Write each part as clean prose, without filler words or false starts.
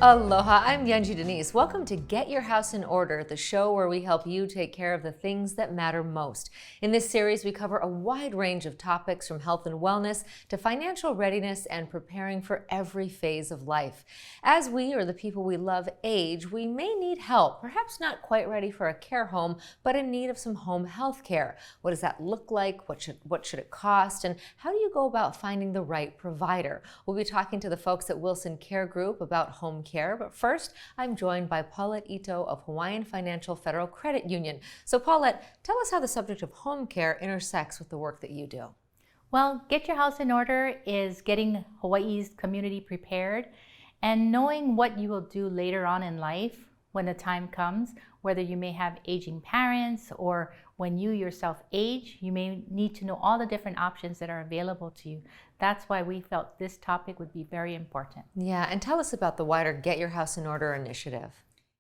Aloha, I'm Yunji Denise. Welcome to Get Your House in Order, the show where we help you take care of the things that matter most. In this series, we cover a wide range of topics from health and wellness to financial readiness and preparing for every phase of life. As we or the people we love age, we may need help, perhaps not quite ready for a care home, but in need of some home health care. What does that look like? What should it cost? And how do you go about finding the right provider? We'll be talking to the folks at Wilson Care Group about home care, but first, I'm joined by Paulette Ito of Hawaiian Financial Federal Credit Union. So Paulette, tell us how the subject of home care intersects with the work that you do. Well, Get Your House in Order is getting Hawaii's community prepared and knowing what you will do later on in life when the time comes, whether you may have aging parents or when you yourself age, you may need to know all the different options that are available to you. That's why we felt this topic would be very important. Yeah, and tell us about the wider Get Your House in Order initiative.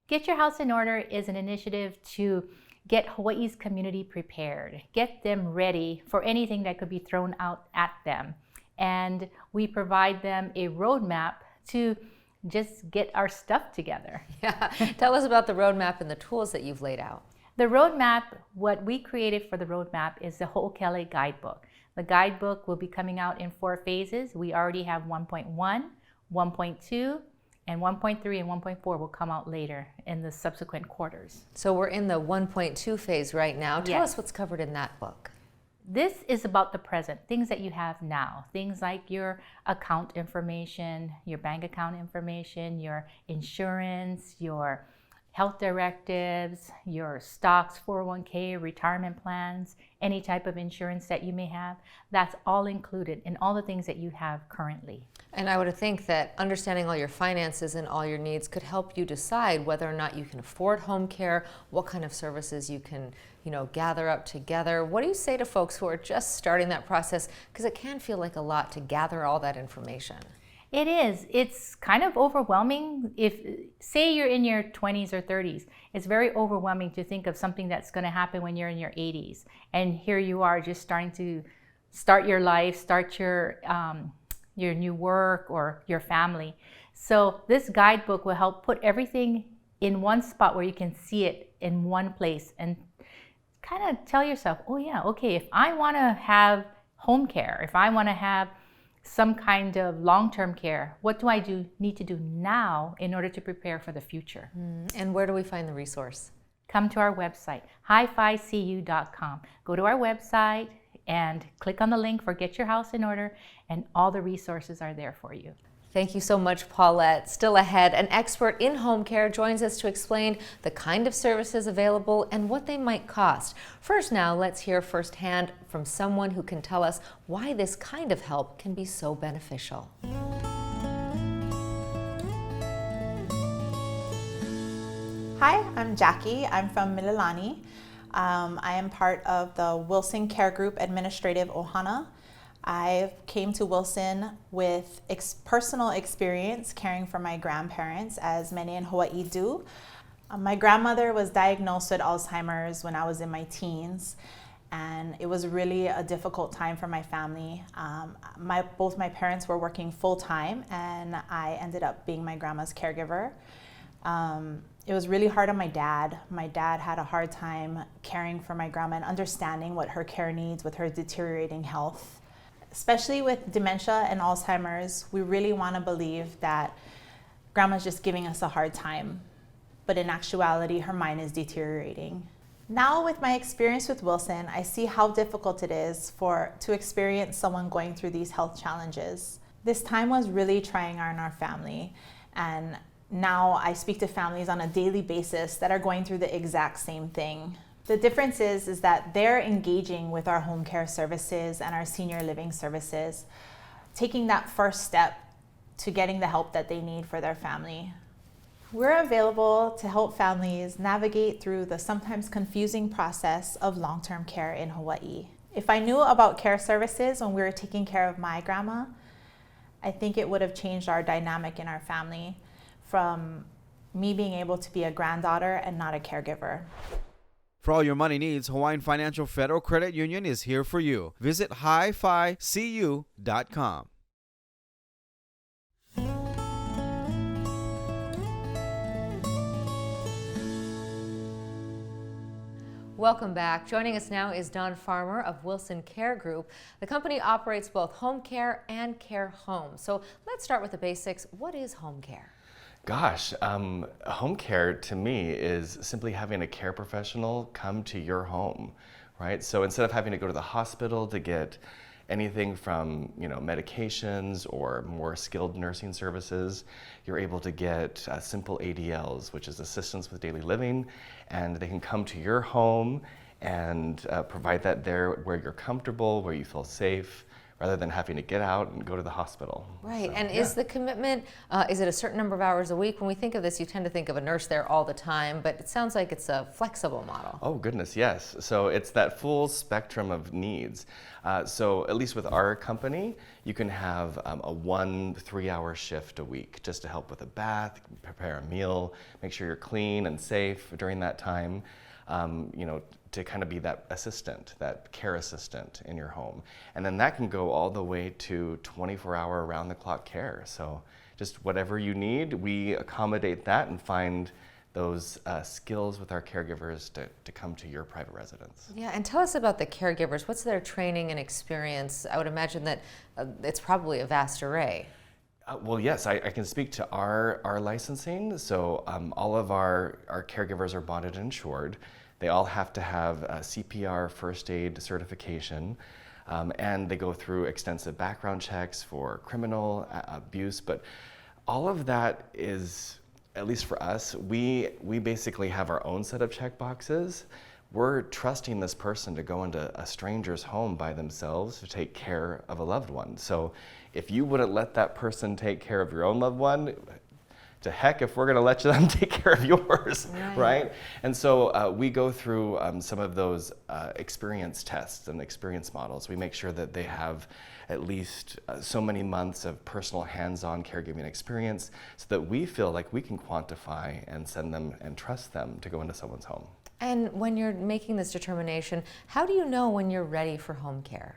Get Your House in Order is an initiative to get Hawaii's community prepared, get them ready for anything that could be thrown out at them. And we provide them a roadmap to just get our stuff together. Yeah, tell us about the roadmap and the tools that you've laid out. The roadmap, what we created for the roadmap is the Ho'okele guidebook. The guidebook will be coming out in 4 phases. We already have 1.1, 1.2, and 1.3 and 1.4 will come out later in the subsequent quarters. So we're in the 1.2 phase right now. Tell Yes. us what's covered in that book. This is about the present, things that you have now, things like your account information, your bank account information, your insurance, your health directives, your stocks, 401k, retirement plans, any type of insurance that you may have. That's all included in all the things that you have currently. And I would think that understanding all your finances and all your needs could help you decide whether or not you can afford home care, what kind of services you can, gather up together. What do you say to folks who are just starting that process? Because it can feel like a lot to gather all that information. It is. It's kind of overwhelming. If, say you're in your 20s or 30s, it's very overwhelming to think of something that's going to happen when you're in your 80s. And here you are just starting to start your life, start your new work or your family. So this guidebook will help put everything in one spot where you can see it in one place and kind of tell yourself, oh yeah, okay, if I want to have home care, if I want to have some kind of long-term care, what do I need to do now in order to prepare for the future? And where do we find the resource? Come to our website, hificu.com. Go to our website and click on the link for Get Your House in Order, and all the resources are there for you. Thank you so much, Paulette. Still ahead, an expert in home care joins us to explain the kind of services available and what they might cost. First now, let's hear firsthand from someone who can tell us why this kind of help can be so beneficial. Hi, I'm Jackie. I'm from Mililani. I am part of the Wilson Care Group Administrative Ohana. I came to Wilson with personal experience caring for my grandparents, as many in Hawaii do. My grandmother was diagnosed with Alzheimer's when I was in my teens, and it was really a difficult time for my family. Both my parents were working full-time, and I ended up being my grandma's caregiver. It was really hard on my dad. My dad had a hard time caring for my grandma and understanding what her care needs with her deteriorating health. Especially with dementia and Alzheimer's, we really want to believe that grandma's just giving us a hard time, but in actuality, her mind is deteriorating. Now with my experience with Wilson, I see how difficult it is to experience someone going through these health challenges. This time was really trying on our family, and now I speak to families on a daily basis that are going through the exact same thing. The difference is that they're engaging with our home care services and our senior living services, taking that first step to getting the help that they need for their family. We're available to help families navigate through the sometimes confusing process of long-term care in Hawaii. If I knew about care services when we were taking care of my grandma, I think it would have changed our dynamic in our family from me being able to be a granddaughter and not a caregiver. For all your money needs, Hawaiian Financial Federal Credit Union is here for you. Visit hificu.com. Welcome back. Joining us now is Don Farmer of Wilson Care Group. The company operates both home care and care homes. So let's start with the basics. What is home care? Gosh, home care to me is simply having a care professional come to your home, right? So instead of having to go to the hospital to get anything from medications or more skilled nursing services, you're able to get simple ADLs, which is assistance with daily living, and they can come to your home and provide that there where you're comfortable, where you feel safe, rather than having to get out and go to the hospital. Right, So, and yeah. is the commitment, is it a certain number of hours a week? When we think of this, you tend to think of a nurse there all the time, but it sounds like it's a flexible model. Oh goodness, yes. So it's that full spectrum of needs. So at least with our company, you can have a 1-3-hour shift a week just to help with a bath, prepare a meal, make sure you're clean and safe during that time. To kind of be that assistant, that care assistant in your home. And then that can go all the way to 24-hour around-the-clock care. So just whatever you need, we accommodate that and find those skills with our caregivers to come to your private residence. Yeah, and tell us about the caregivers. What's their training and experience? I would imagine that it's probably a vast array. Well, yes, I can speak to our licensing. So all of our caregivers are bonded and insured. They all have to have a CPR first aid certification, and they go through extensive background checks for criminal abuse. But all of that is, at least for us, we basically have our own set of check boxes. We're trusting this person to go into a stranger's home by themselves to take care of a loved one. So if you wouldn't let that person take care of your own loved one, to heck if we're going to let them take care of yours, right? And so we go through some of those experience tests and experience models. We make sure that they have at least so many months of personal hands-on caregiving experience so that we feel like we can quantify and send them and trust them to go into someone's home. And when you're making this determination, how do you know when you're ready for home care?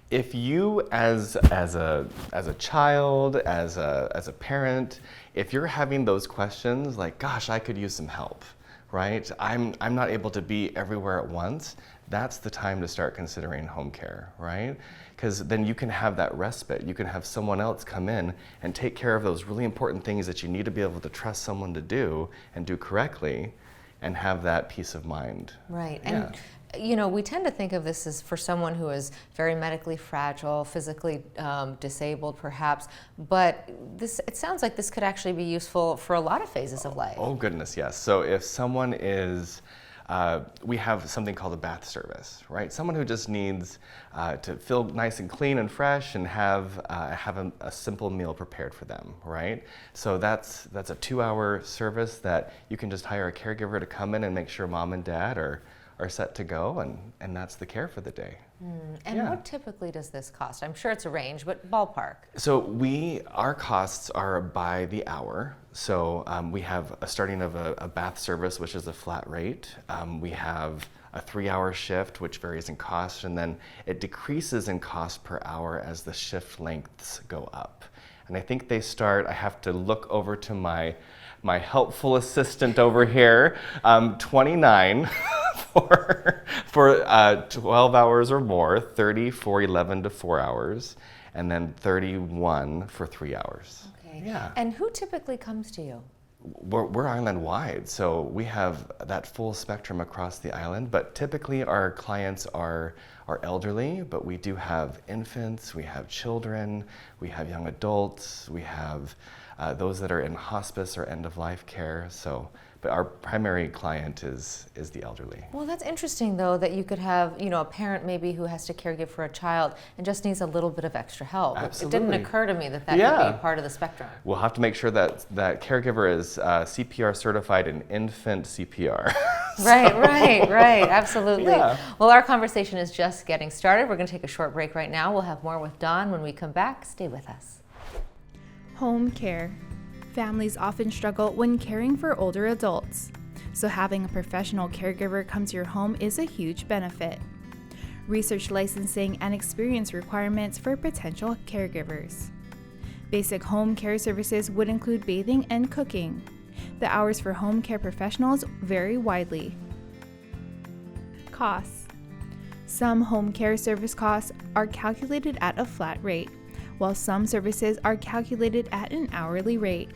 If you, as a child, as a parent, if you're having those questions like, gosh, I could use some help, right? I'm not able to be everywhere at once. That's the time to start considering home care, right? Because then you can have that respite. You can have someone else come in and take care of those really important things that you need to be able to trust someone to do and do correctly, and have that peace of mind. Right. Yeah. And we tend to think of this as for someone who is very medically fragile, physically disabled perhaps, but it sounds like this could actually be useful for a lot of phases of life. Oh goodness, yes. So if someone is, we have something called a bath service, right? Someone who just needs to feel nice and clean and fresh and have a simple meal prepared for them, right? So that's a 2-hour service that you can just hire a caregiver to come in and make sure mom and dad are set to go, and that's the care for the day. And what typically does this cost? I'm sure it's a range, but ballpark. So our costs are by the hour. So we have a starting of a bath service, which is a flat rate. We have a 3-hour shift, which varies in cost, and then it decreases in cost per hour as the shift lengths go up. And I think they start, I have to look over to my helpful assistant over here, 29 for 12 hours or more, 30 for 11 to 4 hours, and then 31 for 3 hours. Okay. Yeah. And who typically comes to you? We're island-wide, so we have that full spectrum across the island, but typically our clients are elderly, but we do have infants, we have children, we have young adults, we have those that are in hospice or end-of-life care. But our primary client is the elderly. Well, that's interesting, though, that you could have, a parent maybe who has to caregive for a child and just needs a little bit of extra help. Absolutely. It didn't occur to me that could be part of the spectrum. We'll have to make sure that caregiver is CPR certified in infant CPR. Right, absolutely. Yeah. Well, our conversation is just getting started. We're going to take a short break right now. We'll have more with Dawn when we come back. Stay with us. Home care. Families often struggle when caring for older adults, so having a professional caregiver come to your home is a huge benefit. Research licensing and experience requirements for potential caregivers. Basic home care services would include bathing and cooking. The hours for home care professionals vary widely. costs. Some home care service costs are calculated at a flat rate, while some services are calculated at an hourly rate.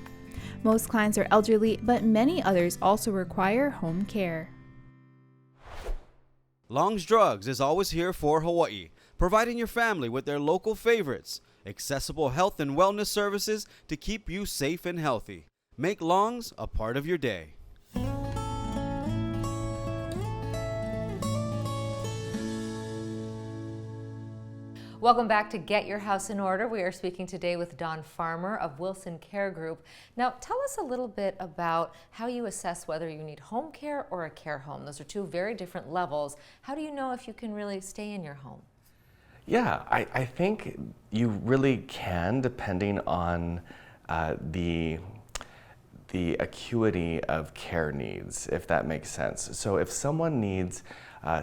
Most clients are elderly, but many others also require home care. Long's Drugs is always here for Hawaii, providing your family with their local favorites, accessible health and wellness services to keep you safe and healthy. Make Long's a part of your day. Welcome back to Get Your House in Order. We are speaking today with Don Farmer of Wilson Care Group. Now, tell us a little bit about how you assess whether you need home care or a care home. Those are two very different levels. How do you know if you can really stay in your home? Yeah, I think you really can, depending on the acuity of care needs, if that makes sense. So if someone needs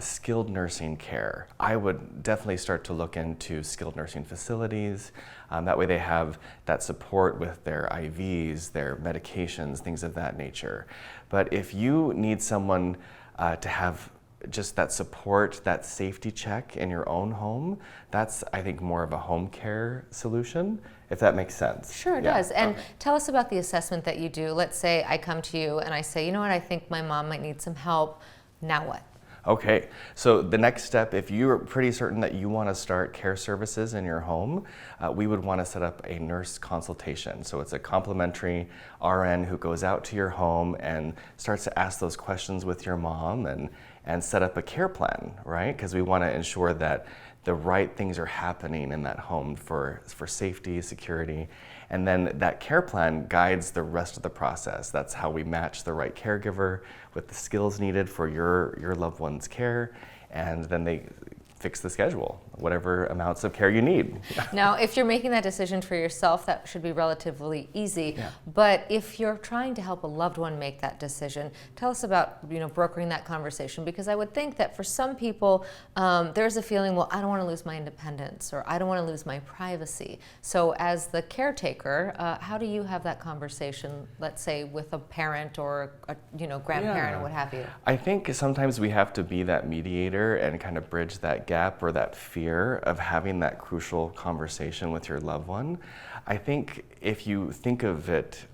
skilled nursing care, I would definitely start to look into skilled nursing facilities. That way they have that support with their IVs, their medications, things of that nature. But if you need someone to have just that support, that safety check in your own home, that's, I think, more of a home care solution, if that makes sense. Sure, it does. And tell us about the assessment that you do. Let's say I come to you and I say, you know what, I think my mom might need some help. Now what? Okay, so the next step, if you're pretty certain that you want to start care services in your home, we would want to set up a nurse consultation. So it's a complimentary RN who goes out to your home and starts to ask those questions with your mom and set up a care plan, right? Because we want to ensure that the right things are happening in that home for safety, security, and then that care plan guides the rest of the process. That's how we match the right caregiver with the skills needed for your loved one's care, and then they fix the schedule, whatever amounts of care you need. Now, if you're making that decision for yourself, that should be relatively easy. Yeah. But if you're trying to help a loved one make that decision, tell us about, brokering that conversation, because I would think that for some people, there's a feeling, well, I don't want to lose my independence, or I don't want to lose my privacy. So as the caretaker, how do you have that conversation, let's say with a parent or a grandparent or what have you? I think sometimes we have to be that mediator and kind of bridge that gap or that fear of having that crucial conversation with your loved one. I think if you think of it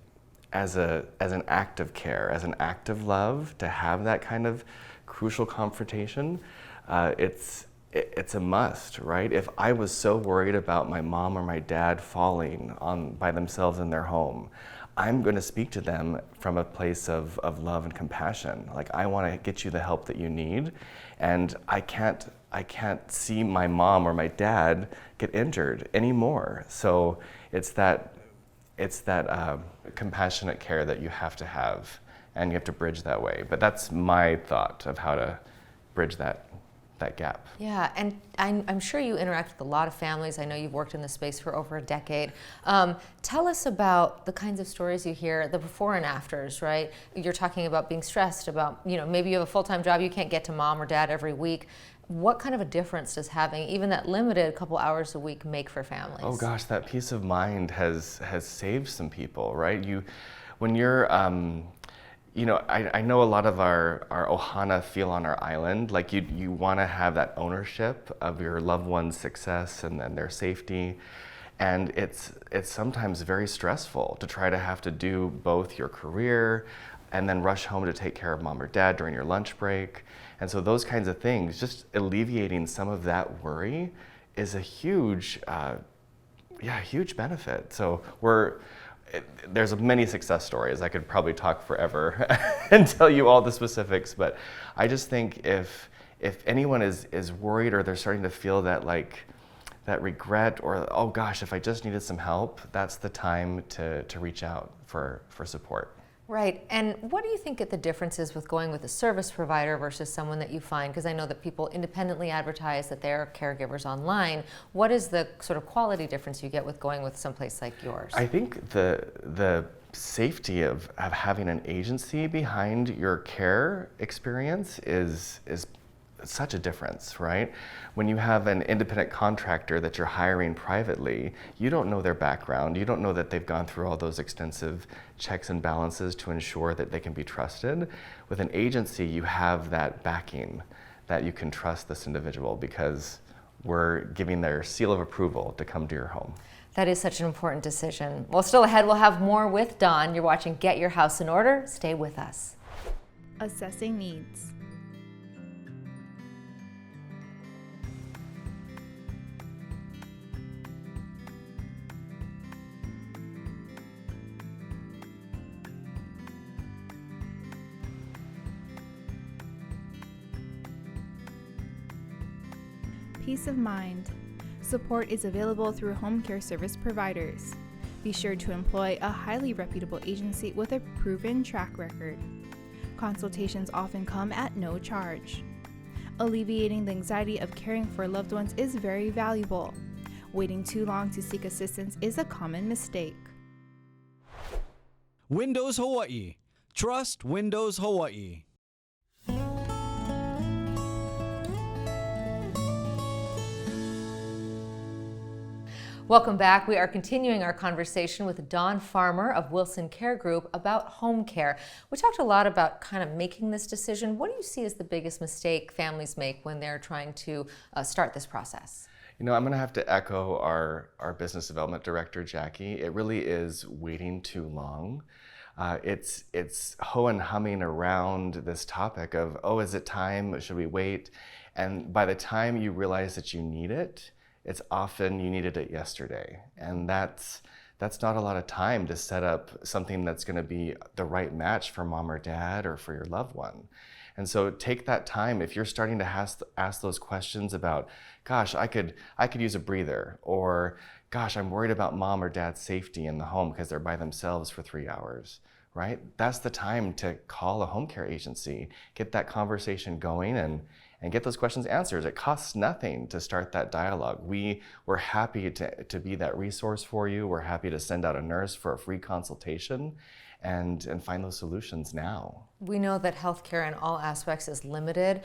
as an act of care, as an act of love, to have that kind of crucial confrontation, it's a must, right? If I was so worried about my mom or my dad falling by themselves in their home, I'm going to speak to them from a place of love and compassion. Like, I want to get you the help that you need, and I can't see my mom or my dad get injured anymore. So it's that compassionate care that you have to have, and you have to bridge that way. But that's my thought of how to bridge that gap. Yeah, and I'm sure you interact with a lot of families. I know you've worked in this space for over a decade. Tell us about the kinds of stories you hear, the before and afters, right? You're talking about being stressed, about, maybe you have a full-time job, you can't get to mom or dad every week. What kind of a difference does having even that limited couple hours a week make for families? Oh gosh, that peace of mind has saved some people, right? When you're I know a lot of our ohana feel on our island, like you want to have that ownership of your loved one's success and their safety, and it's sometimes very stressful to try to have to do both your career and then rush home to take care of mom or dad during your lunch break. And so those kinds of things, just alleviating some of that worry is a huge benefit. So there's many success stories. I could probably talk forever and tell you all the specifics, but I just think if anyone is worried or they're starting to feel that regret or, oh gosh, if I just needed some help, that's the time to reach out for support. Right, and what do you think the difference is with going with a service provider versus someone that you find, because I know that people independently advertise that they're caregivers online. What is the sort of quality difference you get with going with someplace like yours? I think the safety of having an agency behind your care experience is such a difference, right? When you have an independent contractor that you're hiring privately, you don't know their background. You don't know that they've gone through all those extensive checks and balances to ensure that they can be trusted. With an agency, you have that backing, that you can trust this individual because we're giving their seal of approval to come to your home. That is such an important decision. Well, still ahead, we'll have more with Dawn. You're watching Get Your House in Order. Stay with us. Assessing needs. Peace of mind. Support is available through home care service providers. Be sure to employ a highly reputable agency with a proven track record. Consultations often come at no charge. Alleviating the anxiety of caring for loved ones is very valuable. Waiting too long to seek assistance is a common mistake. Windows Hawaii. Trust Windows Hawaii. Welcome back. We are continuing our conversation with Dawn Farmer of Wilson Care Group about home care. We talked a lot about kind of making this decision. What do you see as the biggest mistake families make when they're trying to start this process? You know, I'm going to have to echo our business development director, Jackie. It really is waiting too long. It's ho and humming around this topic of, oh, is it time? Should we wait? And by the time you realize that you need it, it's often you needed it yesterday. And that's not a lot of time to set up something that's going to be the right match for mom or dad or for your loved one. And so take that time. If you're starting to ask those questions about, gosh, I could use a breather, or gosh, I'm worried about mom or dad's safety in the home because they're by themselves for 3 hours, right? That's the time to call a home care agency, get that conversation going and get those questions answered. It costs nothing to start that dialogue. We're happy to be that resource for you. We're happy to send out a nurse for a free consultation and find those solutions now. We know that healthcare in all aspects is limited.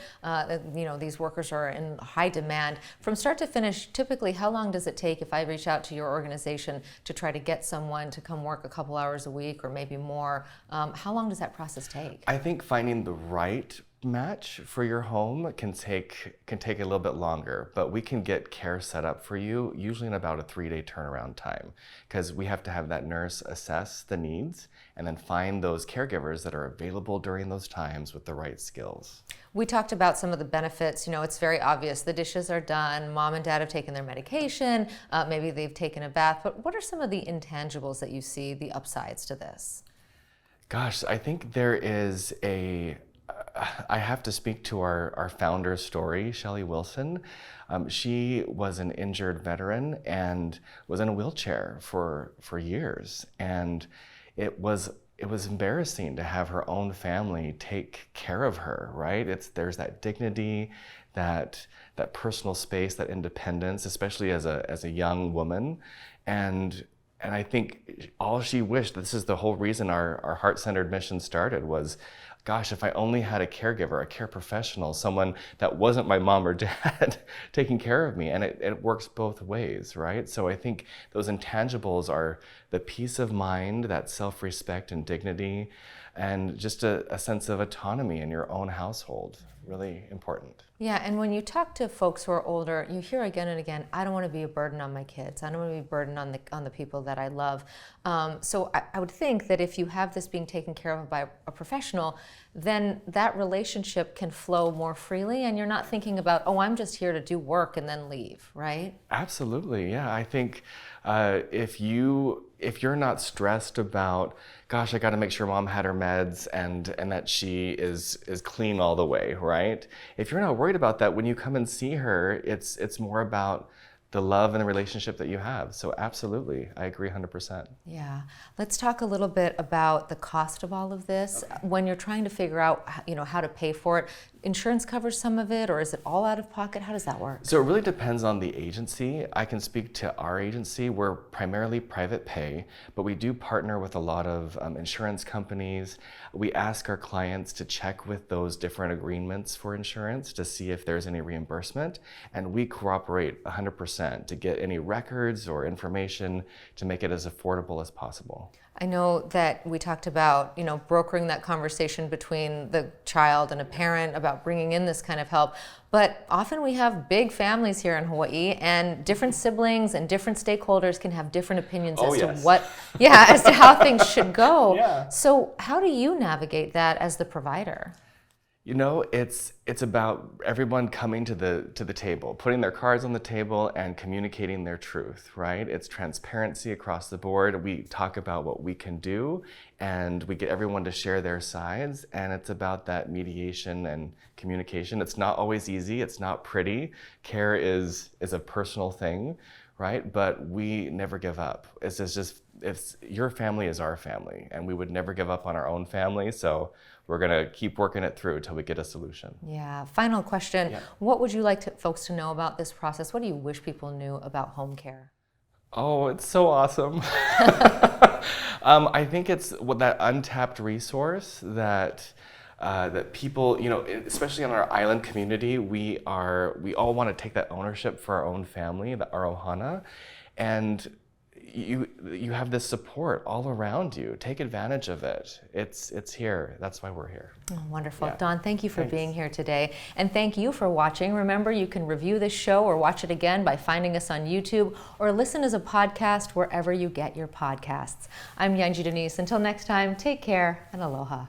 These workers are in high demand. From start to finish, typically, how long does it take if I reach out to your organization to try to get someone to come work a couple hours a week or maybe more? How long does that process take? I think finding the right match for your home can take a little bit longer, but we can get care set up for you usually in about a 3-day turnaround time, because we have to have that nurse assess the needs and then find those caregivers that are available during those times with the right skills. We talked about some of the benefits. You know, it's very obvious. The dishes are done. Mom and dad have taken their medication. Maybe they've taken a bath. But what are some of the intangibles that you see, the upsides to this? Gosh, I think there is I have to speak to our founder's story, Shelley Wilson. She was an injured veteran and was in a wheelchair for years. And it was embarrassing to have her own family take care of her, right? There's that dignity, that personal space, that independence, especially as a young woman. And I think all she wished, this is the whole reason our heart-centered mission started, was, gosh, if I only had a caregiver, a care professional, someone that wasn't my mom or dad taking care of me. And it works both ways, right? So I think those intangibles are the peace of mind, that self-respect and dignity, and just a sense of autonomy in your own household. Really important. Yeah, and when you talk to folks who are older, you hear again and again, I don't want to be a burden on my kids. I don't want to be a burden on the people that I love. So I would think that if you have this being taken care of by a professional, then that relationship can flow more freely, and you're not thinking about, oh, I'm just here to do work and then leave, right? Absolutely, yeah. I think if you're not stressed about, gosh, I got to make sure mom had her meds and that she is clean all the way, right? If you're not worried about that, when you come and see her, it's more about the love and the relationship that you have. So absolutely, I agree 100%. Yeah. Let's talk a little bit about the cost of all of this. Okay. When you're trying to figure out, how to pay for it, insurance covers some of it, or is it all out of pocket? How does that work? So it really depends on the agency. I can speak to our agency. We're primarily private pay, but we do partner with a lot of insurance companies. We ask our clients to check with those different agreements for insurance to see if there's any reimbursement, and we cooperate 100% 100% to get any records or information to make it as affordable as possible. I know that we talked about, brokering that conversation between the child and a parent about bringing in this kind of help. But often we have big families here in Hawaii, and different siblings and different stakeholders can have different opinions as to how things should go. Yeah. So how do you navigate that as the provider? It's about everyone coming to the table, putting their cards on the table and communicating their truth, right? It's transparency across the board. We talk about what we can do, and we get everyone to share their sides, and it's about that mediation and communication. It's not always easy, it's not pretty. Care is a personal thing, right? But we never give up. It's your family is our family, and we would never give up on our own family, so we're gonna keep working it through till we get a solution. Yeah, final question. Yeah. What would you like folks to know about this process? What do you wish people knew about home care? Oh, it's so awesome. I think it's that untapped resource that people, especially in our island community, we all want to take that ownership for our own family, our ohana, and you have this support all around you. Take advantage of it. It's here. That's why we're here. Oh, wonderful. Yeah. Dawn, thank you for Thanks. being here today. And thank you for watching. Remember, you can review this show or watch it again by finding us on YouTube or listen as a podcast wherever you get your podcasts. I'm Yanji Denise. Until next time, take care and aloha.